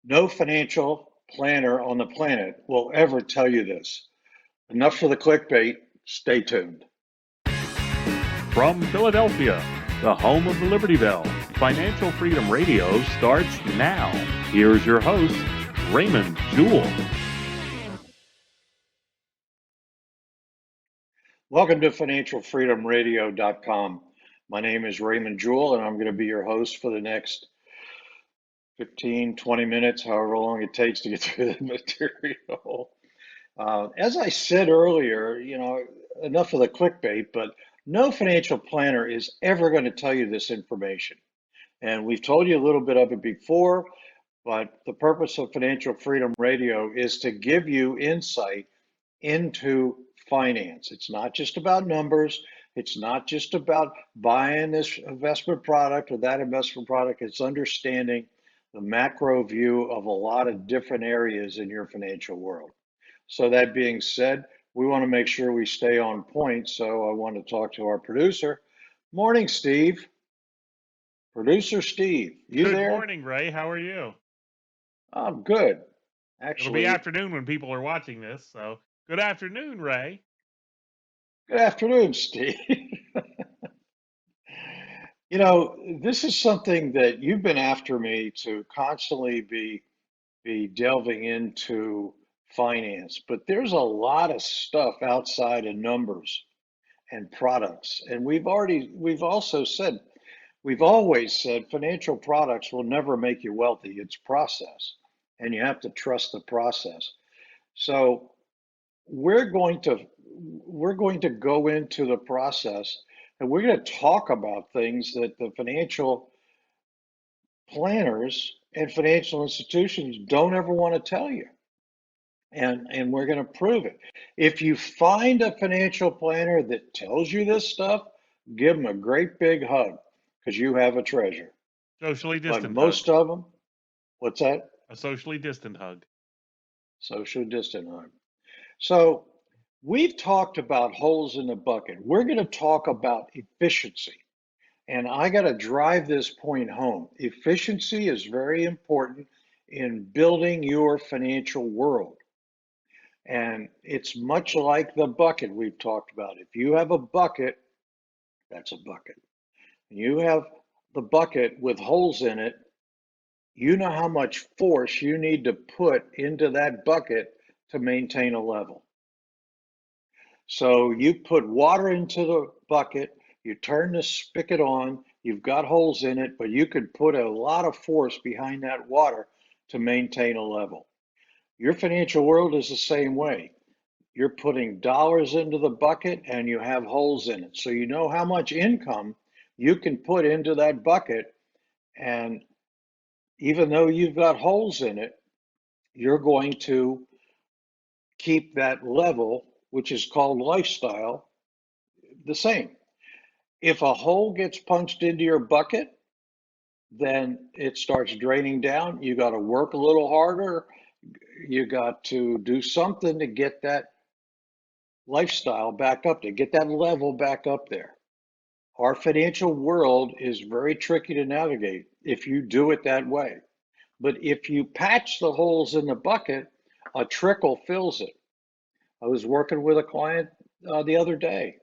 No financial planner on the planet will ever tell you this. Enough for the clickbait. Stay tuned. From Philadelphia, the home of the Liberty Bell, Financial Freedom Radio starts now. Here's your host, Raymond Jewell. Welcome to financialfreedomradio.com. My name is Raymond Jewell, and I'm going to be your host for the next 15, 20 minutes, however long it takes to get through the material. As I said earlier, enough of the clickbait, but no financial planner is ever going to tell you this information. And we've told you a little bit of it before, but the purpose of Financial Freedom Radio is to give you insight into finance. It's not just about numbers. It's not just about buying this investment product or that investment product. It's understanding the macro view of a lot of different areas in your financial world. So that being said, we want to make sure we stay on point. So I want to talk to our producer. Morning, Steve. Producer Steve, you Good there? morning, Ray. How are you? I'm good. It'll be Actually, afternoon when people are watching this, so good afternoon, Ray. good afternoon, Steve. This is something that you've been after me to constantly be delving into finance, but there's a lot of stuff outside of numbers and products. And we've always said financial products will never make you wealthy. It's process, and you have to trust the process. So we're going to we're going to go into the process, and we're going to talk about things that the financial planners and financial institutions don't ever want to tell you. And we're going to prove it. If you find a financial planner that tells you this stuff, give them a great big hug because you have a treasure. Socially But distant hug. most of them, what's that? A socially distant hug. Social distant hug. So we've talked about holes in the bucket. We're going to talk about efficiency. And I got to drive this point home. Efficiency is very important in building your financial world. And it's much like the bucket we've talked about. If you have a bucket, that's a bucket. You have the bucket with holes in it, you know how much force you need to put into that bucket to maintain a level. So you put water into the bucket, you turn the spigot on, you've got holes in it, but you could put a lot of force behind that water to maintain a level. Your financial world is the same way. You're putting dollars into the bucket and you have holes in it. So you know how much income you can put into that bucket. And even though you've got holes in it, you're going to keep that level, which is called lifestyle, the same. If a hole gets punched into your bucket, then it starts draining down. You got to work a little harder. You got to do something to get that lifestyle back up there, get that level back up there. Our financial world is very tricky to navigate if you do it that way. But if you patch the holes in the bucket, a trickle fills it. I was working with a client the other day,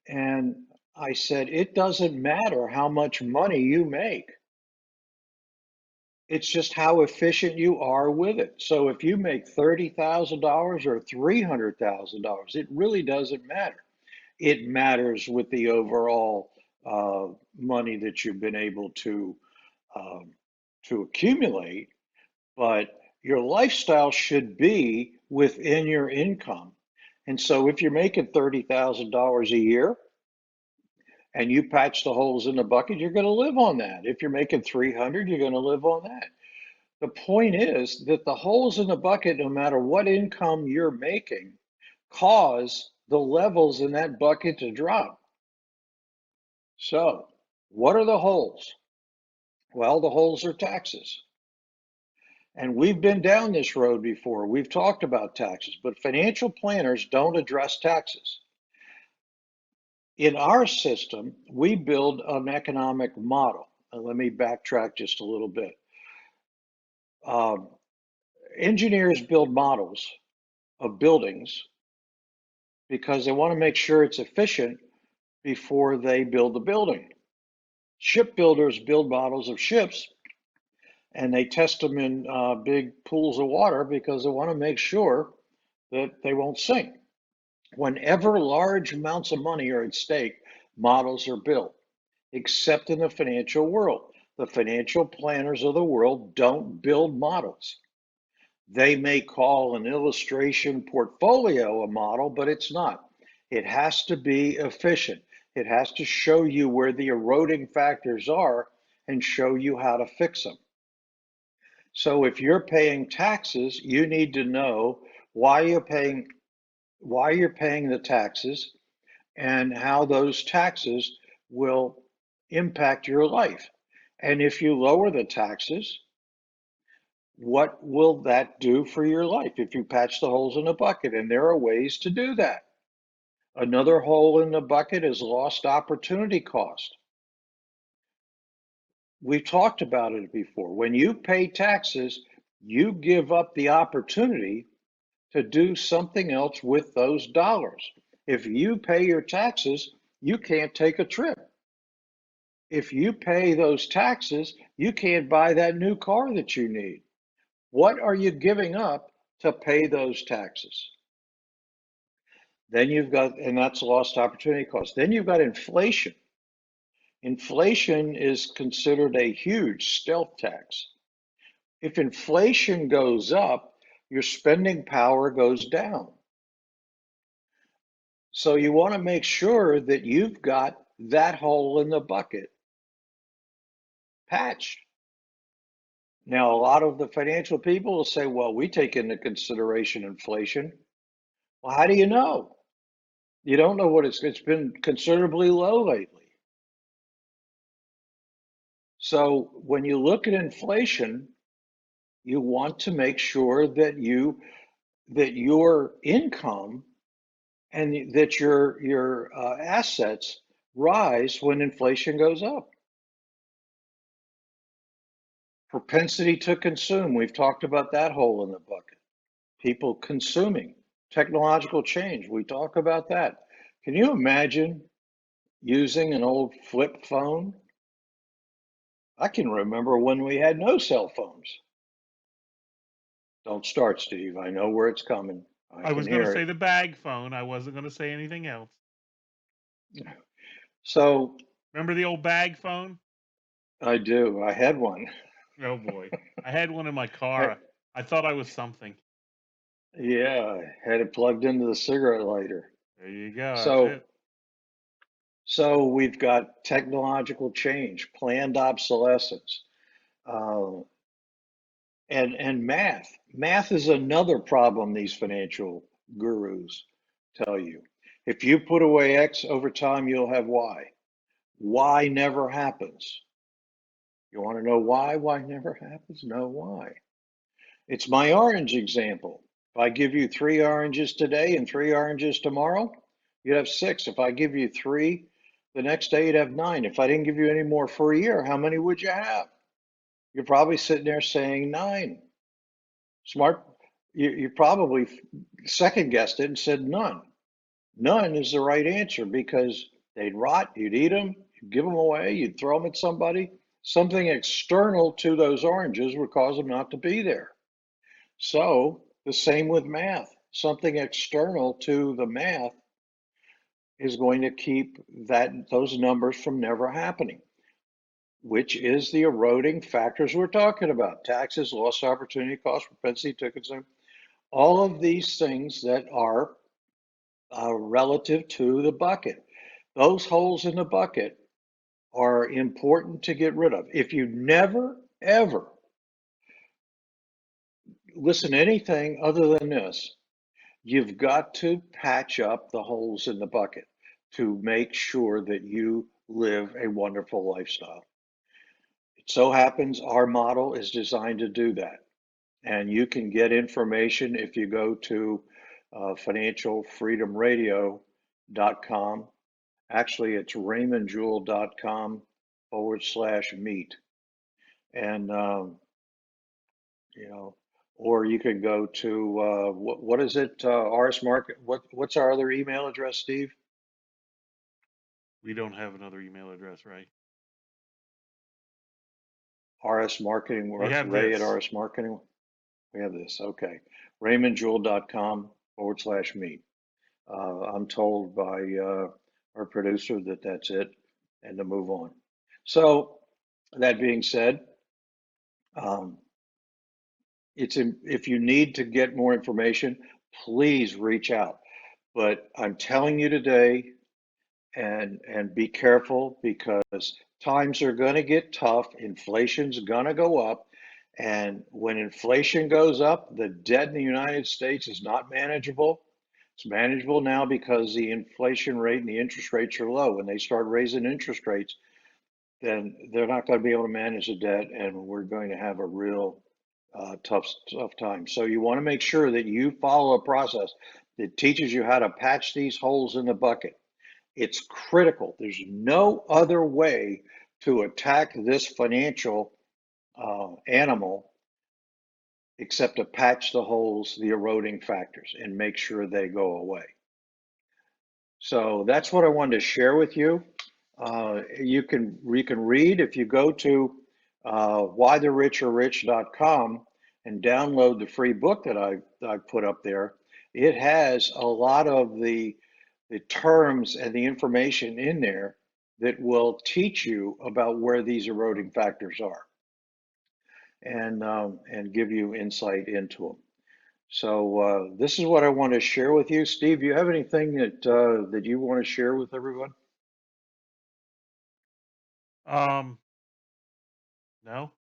and I said, it doesn't matter how much money you make. It's just how efficient you are with it. So if you make $30,000 or $300,000, it really doesn't matter. It matters with the overall money that you've been able um, to accumulate, but your lifestyle should be within your income. And so if you're making $30,000 a year and you patch the holes in the bucket, you're going to live on that. If you're making 300, you're going to live on that. The point is that the holes in the bucket, no matter what income you're making, cause the levels in that bucket to drop. So, what are the holes? Well, the holes are taxes. And we've been down this road before. We've talked about taxes, but financial planners don't address taxes. In our system, we build an economic model. And let me backtrack just a little bit. Um, Engineers build models of buildings because they want to make sure it's efficient before they build the building. Shipbuilders build models of ships and they test them in big pools of water because they want to make sure that they won't sink. Whenever large amounts of money are at stake, models are built, except in the financial world. The financial planners of the world don't build models. They may call an illustration portfolio a model, but it's not. It has to be efficient. It has to show you where the eroding factors are and show you how to fix them. So if you're paying taxes, you need to know why you're paying the taxes and how those taxes will impact your life. And if you lower the taxes, what will that do for your life if you patch the holes in the bucket? And there are ways to do that. Another hole in the bucket is lost opportunity cost. We've talked about it before. When you pay taxes, you give up the opportunity to do something else with those dollars. If you pay your taxes, you can't take a trip. If you pay those taxes, you can't buy that new car that you need. What are you giving up to pay those taxes? Then you've got, and that's lost opportunity cost. Then you've got inflation. Inflation is considered a huge stealth tax. If inflation goes up, your spending power goes down. So you want to make sure that you've got that hole in the bucket patched. Now, a lot of the financial people will say, well, we take into consideration inflation. Well, how do you know? You don't know what it's been considerably low lately. So when you look at inflation, you want to make sure that your income and that your assets rise when inflation goes up. Propensity to consume, we've talked about that hole in the bucket. People consuming. Technological change, we talk about that. Can you imagine using an old flip phone? I can remember when we had no cell phones. Don't start, Steve. I know where it's coming. I I can was going to hear say it. the bag phone. I wasn't going to say anything else. So Remember the old bag phone? I do. I had one. Oh boy. I had one in my I, car. I thought I was something. yeah, I had it plugged into the cigarette lighter. There you go. That's So it. so we've got technological change, planned obsolescence, uh, and math. Math is another problem these financial gurus tell you. If you put away X over time, you'll have Y. Y never happens. You want to know why? Why never happens? No, why? It's my orange example. If I give you 3 oranges today and 3 oranges tomorrow, you'd have six. If I give you three the next day, you'd have nine. If I didn't give you any more for a year, how many would you have? You're probably sitting there saying nine. Smart, you probably second guessed it and said none. None is the right answer because they'd rot, you'd eat them, you'd give them away, you'd throw them at somebody. Something external to those oranges would cause them not to be there. So the same with math. Something external to the math is going to keep those numbers from never happening, which is the eroding factors we're talking about. Taxes, lost opportunity cost, propensity to consume, all of these things that are relative to the bucket. Those holes in the bucket are important to get rid of. If you never, ever listen to anything other than this, you've got to patch up the holes in the bucket to make sure that you live a wonderful lifestyle. It so happens our model is designed to do that. And you can get information if you go to financialfreedomradio.com. Actually, it's raymondjewell.com /meet. And you know, or you can go to what is it? RS Market. What's our other email address, Steve? We don't have another email address, right? RS Marketing. We have Ray at this. RS Marketing. We have this. Okay. RaymondJewell.com/meet. I'm told by our producer that that's it and to move on. So that being said, um, if you need to get more information, please reach out. But I'm telling you today, and be careful because times are going to get tough. Inflation's going to go up. And when inflation goes up, the debt in the United States is not manageable. It's manageable now because the inflation rate and the interest rates are low. When they start raising interest rates, then they're not going to be able to manage the debt, and we're going to have a real tough time. So you want to make sure that you follow a process that teaches you how to patch these holes in the bucket. It's critical. There's no other way to attack this financial animal except to patch the holes, the eroding factors, and make sure they go away. So that's what I wanted to share with you. You can read if you go to whytherichalerich.com and download the free book that I put up there. It has a lot of the terms and the information in there that will teach you about where these eroding factors are and give you insight into them. So this is what I want to share with you, Steve. Do you have anything that you want to share with everyone? Um, no,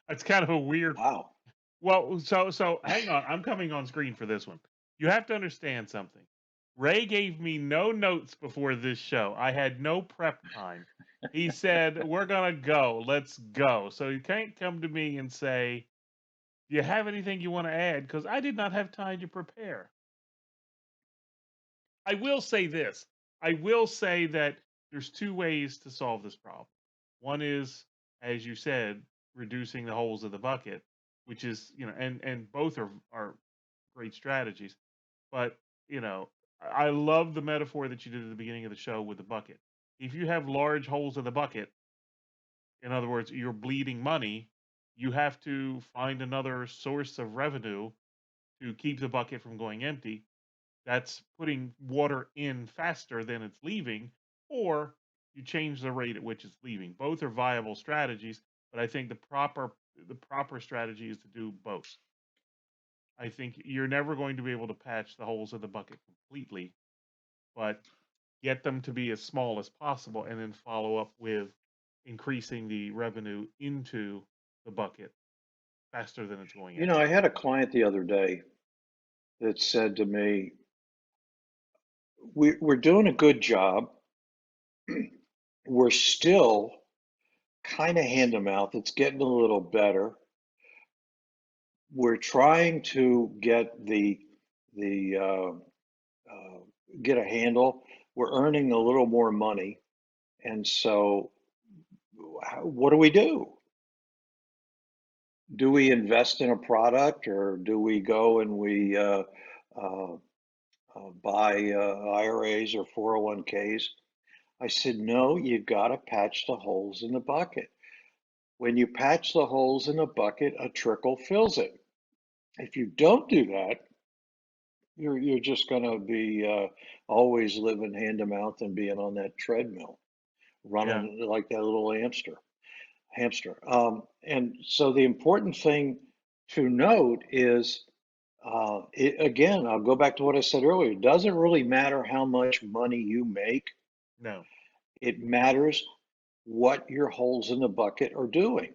it's kind of a weird. Wow. Well, so hang on. I'm coming on screen for this one. You have to understand something. Ray gave me no notes before this show. I had no prep time. He said, "We're gonna go. Let's go." So you can't come to me and say, "Do you have anything you want to add?" Because I did not have time to prepare. I will say this. I will say that there's two ways to solve this problem. One is, as you said, reducing the holes in the bucket, which is, and both are great strategies. But, I love the metaphor that you did at the beginning of the show with the bucket. If you have large holes in the bucket, in other words, you're bleeding money, you have to find another source of revenue to keep the bucket from going empty. That's putting water in faster than it's leaving, or you change the rate at which it's leaving. Both are viable strategies, but I think the proper strategy is to do both. I think you're never going to be able to patch the holes in the bucket completely, but get them to be as small as possible and then follow up with increasing the revenue into the bucket faster than it's going I empty. had a client the other day that said to me, we're doing a good job. We're still kind of hand to mouth. It's getting a little better. We're trying to the uh, get a handle. We're earning a little more money, and so what do we do? Do we invest in a product, or do we go and we uh, buy IRAs or 401ks? I said, no, you got to patch the holes in the bucket. When you patch the holes in the bucket, a trickle fills it. If you don't do that, you're just going to be always living hand to mouth and being on that treadmill, Yeah. running like that little hamster. And so the important thing to note is, again, I'll go back to what I said earlier. It doesn't really matter how much money you make. No. It matters what your holes in the bucket are doing.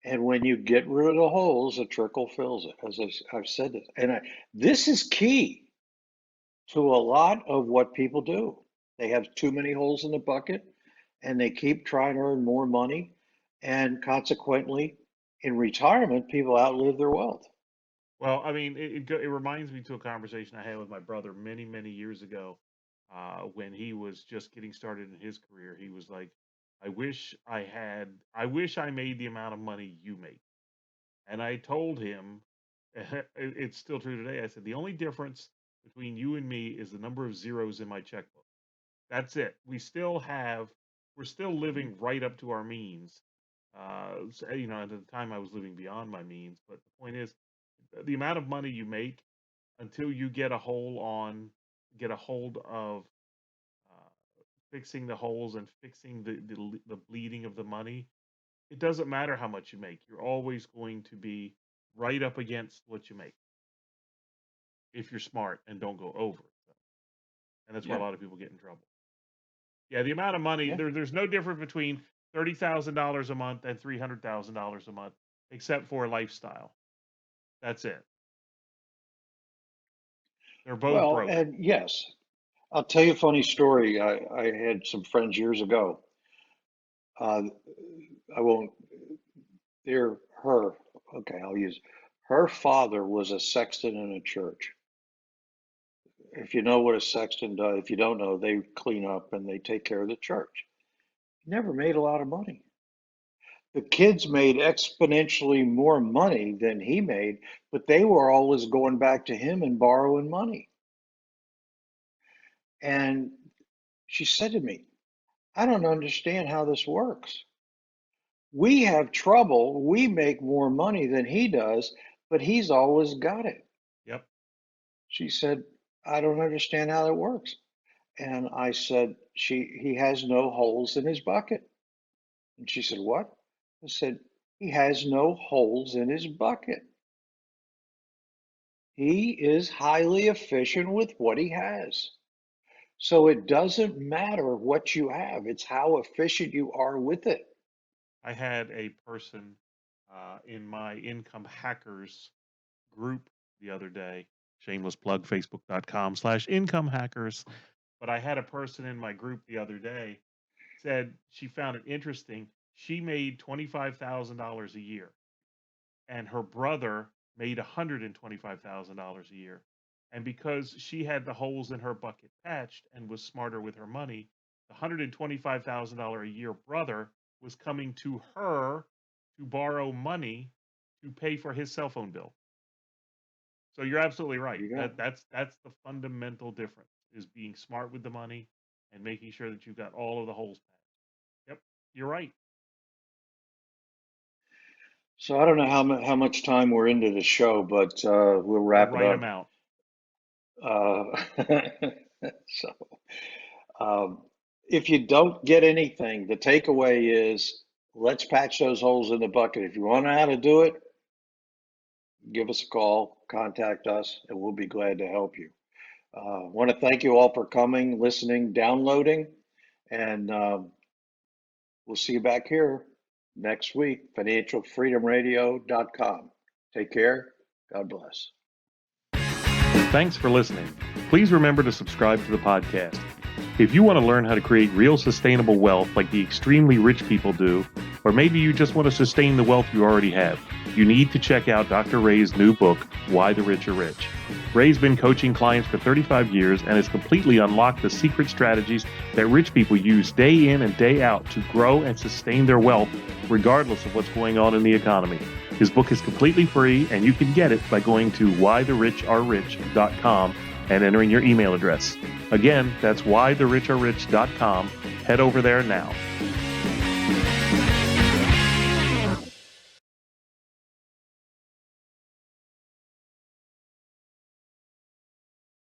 And when you get rid of the holes, a trickle fills it, as I've said this. And this is key to a lot of what people do. They have too many holes in the bucket and they keep trying to earn more money. And consequently, in retirement, people outlive their wealth. Well, I mean, it reminds me to a conversation I had with my brother many, many years ago, when he was just getting started in his career. He was like, I wish I made the amount of money you make. And I told him, it's still true today. I said, the only difference between you and me is the number of zeros in my checkbook. That's it. We're still living right up to our means. At the time I was living beyond my means, but the point is, the amount of money you make until you get a hold of uh, fixing the holes and fixing the bleeding of the money. It doesn't matter how much you make. You're always going to be right up against what you make if you're smart and don't go over it. So, and that's why a Yeah, lot of people get in trouble. Yeah, the amount of money yeah. there's no difference between $30,000 a month and $300,000 a month, except for lifestyle. That's it. They're both Well, broke. and yes, I'll tell you a funny story. I had some friends years ago. Uh, I won't, they're her. Okay, I'll use her father was a sexton in a church. If you know what a sexton does, if you don't know, they clean up and they take care of the church. He never made a lot of money. The kids made exponentially more money than he made, but they were always going back to him and borrowing money. And she said to me, I don't understand how this works. We have trouble. We make more money than he does, but he's always got it. Yep. She said, I don't understand how that works. And I said, he has no holes in his bucket. And she said, what? I said, he has no holes in his bucket. He is highly efficient with what he has. So it doesn't matter what you have, it's how efficient you are with it. I had a person in my income hackers group the other day. Shameless plug, facebook.com/income hackers. But I had a person in my group the other day said she found it interesting. She made $25,000 a year, and her brother made $125,000 a year. And because she had the holes in her bucket patched and was smarter with her money, the $125,000 a year brother was coming to her to borrow money to pay for his cell phone bill. So you're absolutely There right. you go. That's the fundamental difference, is being smart with the money and making sure that you've got all of the holes patched. Yep, you're right. So I don't know how much time we're into the show, but we'll The wrap it right up. amount. Uh, so um, if you don't get anything, the takeaway is let's patch those holes in the bucket. If you want to know how to do it, give us a call, contact us, and we'll be glad to help you. I want to thank you all for coming, listening, downloading, and we'll see you back here next week, financialfreedomradio.com. Take care. God bless. Thanks for listening. Please remember to subscribe to the podcast. If you want to learn how to create real sustainable wealth like the extremely rich people do, or maybe you just want to sustain the wealth you already have, you need to check out Dr. Ray's new book, Why the Rich Are Rich. Ray's been coaching clients for 35 years and has completely unlocked the secret strategies that rich people use day in and day out to grow and sustain their wealth regardless of what's going on in the economy. His book is completely free, and you can get it by going to whythericharerich.com and entering your email address. Again, that's whythericharerich.com. Head over there now.